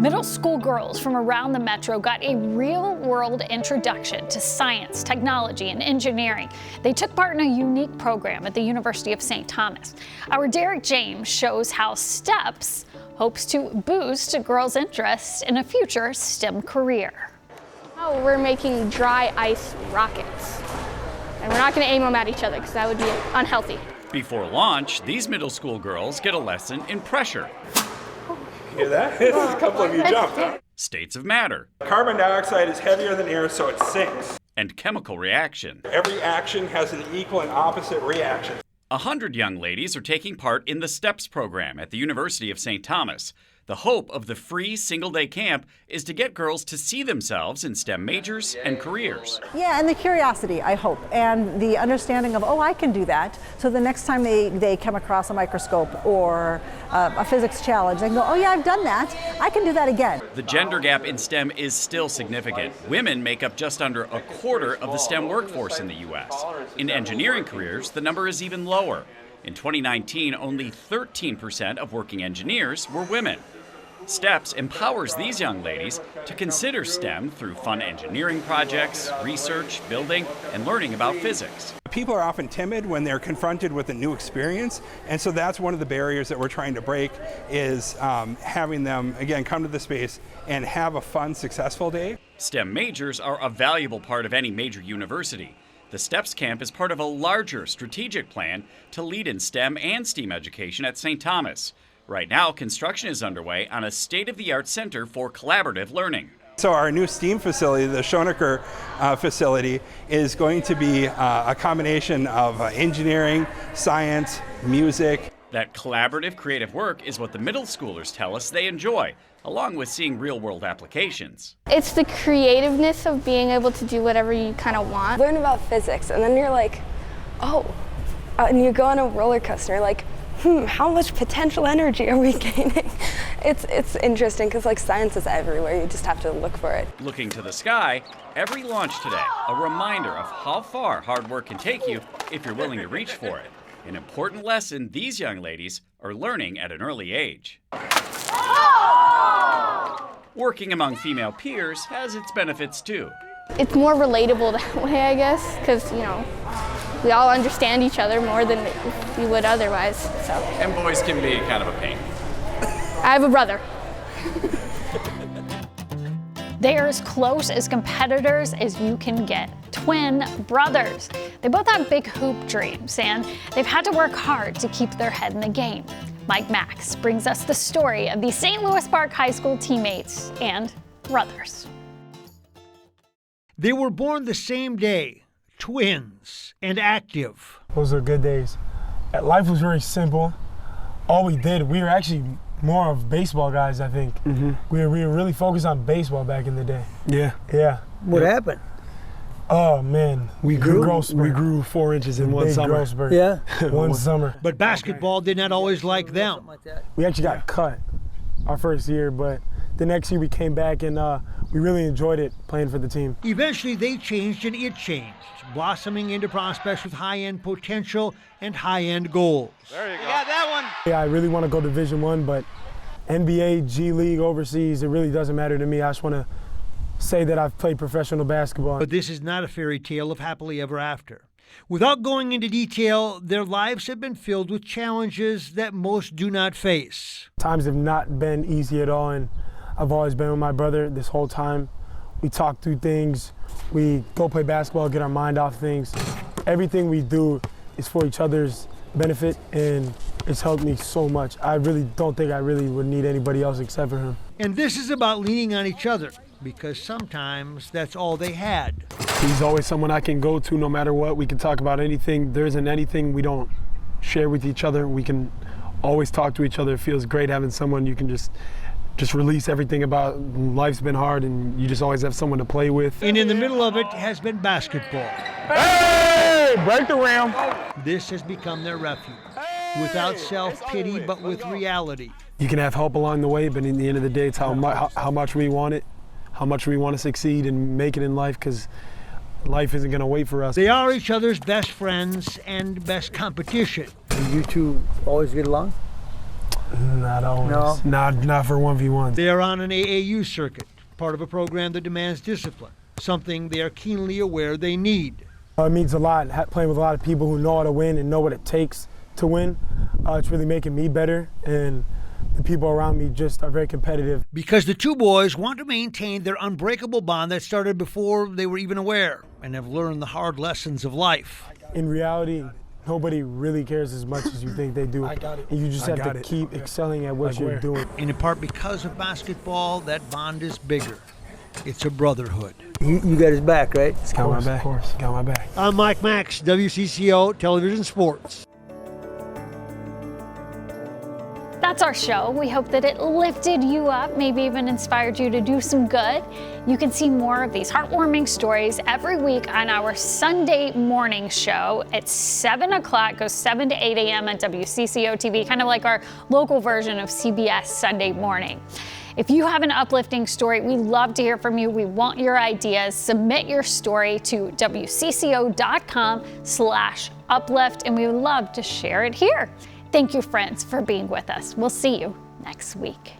Middle school girls from around the metro got a real-world introduction to science, technology, and engineering. They took part in a unique program at the University of St. Thomas. Our Derek James shows how STEPS hopes to boost girls' interest in a future STEM career. Oh, we're making dry ice rockets. And we're not going to aim them at each other because that would be unhealthy. Before launch, these middle school girls get a lesson in pressure. Hear that? A couple of you jumped, huh? States of matter. Carbon dioxide is heavier than air, so it sinks. And chemical reaction. Every action has an equal and opposite reaction. 100 young ladies are taking part in the STEPS program at the University of St. Thomas. The hope of the free single-day camp is to get girls to see themselves in STEM majors and careers. Yeah, and the curiosity, I hope, and the understanding of, oh, I can do that. So the next time they come across a microscope or a physics challenge, they can go, oh yeah, I've done that. I can do that again. The gender gap in STEM is still significant. Women make up just under a quarter of the STEM workforce in the U.S. In engineering careers, the number is even lower. In 2019, only 13% of working engineers were women. STEPS empowers these young ladies to consider STEM through fun engineering projects, research, building, and learning about physics. People are often timid when they're confronted with a new experience, and so that's one of the barriers that we're trying to break is having them, again, come to the space and have a fun, successful day. STEM majors are a valuable part of any major university. The STEPS camp is part of a larger strategic plan to lead in STEM and STEAM education at St. Thomas. Right now, construction is underway on a state-of-the-art center for collaborative learning. So our new STEAM facility, the Schoenecker facility, is going to be a combination of engineering, science, music. That collaborative creative work is what the middle schoolers tell us they enjoy, along with seeing real-world applications. It's the creativeness of being able to do whatever you kind of want. Learn about physics, and then you're like, oh, and you go on a roller coaster, like, how much potential energy are we gaining? It's interesting because like science is everywhere. You just have to look for it. Looking to the sky, every launch today, a reminder of how far hard work can take you if you're willing to reach for it. An important lesson these young ladies are learning at an early age. Working among female peers has its benefits too. It's more relatable that way, I guess, because, you know, we all understand each other more than we would otherwise. So. And boys can be kind of a pain. I have a brother. They are as close as competitors as you can get. Twin brothers. They both have big hoop dreams, and they've had to work hard to keep their head in the game. Mike Max brings us the story of these St. Louis Park High School teammates and brothers. They were born the same day, twins, and active. Those are good days. Life was very simple. All we did, we were actually more of baseball guys, I think. Mm-hmm. We were really focused on baseball back in the day. Yeah. What happened? Oh man, we grew 4 inches in one summer. Yeah, one summer. But basketball did not always like them. We actually got cut our first year, but the next year we came back and we really enjoyed it playing for the team. Eventually they changed and it changed, blossoming into prospects with high-end potential and high-end goals. There you go. You got that one. Yeah, I really want to go Division I, but NBA, G League, overseas, it really doesn't matter to me. I just want to say that I've played professional basketball. But this is not a fairy tale of happily ever after. Without going into detail, their lives have been filled with challenges that most do not face. Times have not been easy at all, and I've always been with my brother this whole time. We talk through things, we go play basketball, get our mind off things. Everything we do is for each other's benefit, and it's helped me so much. I really don't think I really would need anybody else except for him. And this is about leaning on each other, because sometimes that's all they had. He's always someone I can go to no matter what. We can talk about anything. There isn't anything we don't share with each other. We can always talk to each other. It feels great having someone you can just release everything about. Life's been hard and you just always have someone to play with. And in the middle of it has been basketball. Hey! Break the rim! This has become their refuge. Without self-pity, but with reality. You can have help along the way, but in the end of the day, it's how much we want it, how much we want to succeed and make it in life, because life isn't going to wait for us. They are each other's best friends and best competition. You two always get along? Not always. No? Not for 1v1. They are on an AAU circuit, part of a program that demands discipline, something they are keenly aware they need. It means a lot, playing with a lot of people who know how to win and know what it takes to win. It's really making me better, and the people around me just are very competitive. Because the two boys want to maintain their unbreakable bond that started before they were even aware and have learned the hard lessons of life. In reality, nobody really cares as much as you think they do. And you just have to keep excelling at what you're doing. And in part because of basketball, that bond is bigger. It's a brotherhood. You got his back, right? It's got my back. Of course, got my back. I'm Mike Max, WCCO Television Sports. That's our show. We hope that it lifted you up, maybe even inspired you to do some good. You can see more of these heartwarming stories every week on our Sunday morning show at 7 o'clock, goes 7 to 8 a.m. on WCCO TV, kind of like our local version of CBS Sunday Morning. If you have an uplifting story, we love to hear from you. We want your ideas. Submit your story to wcco.com/uplift, and we would love to share it here. Thank you, friends, for being with us. We'll see you next week.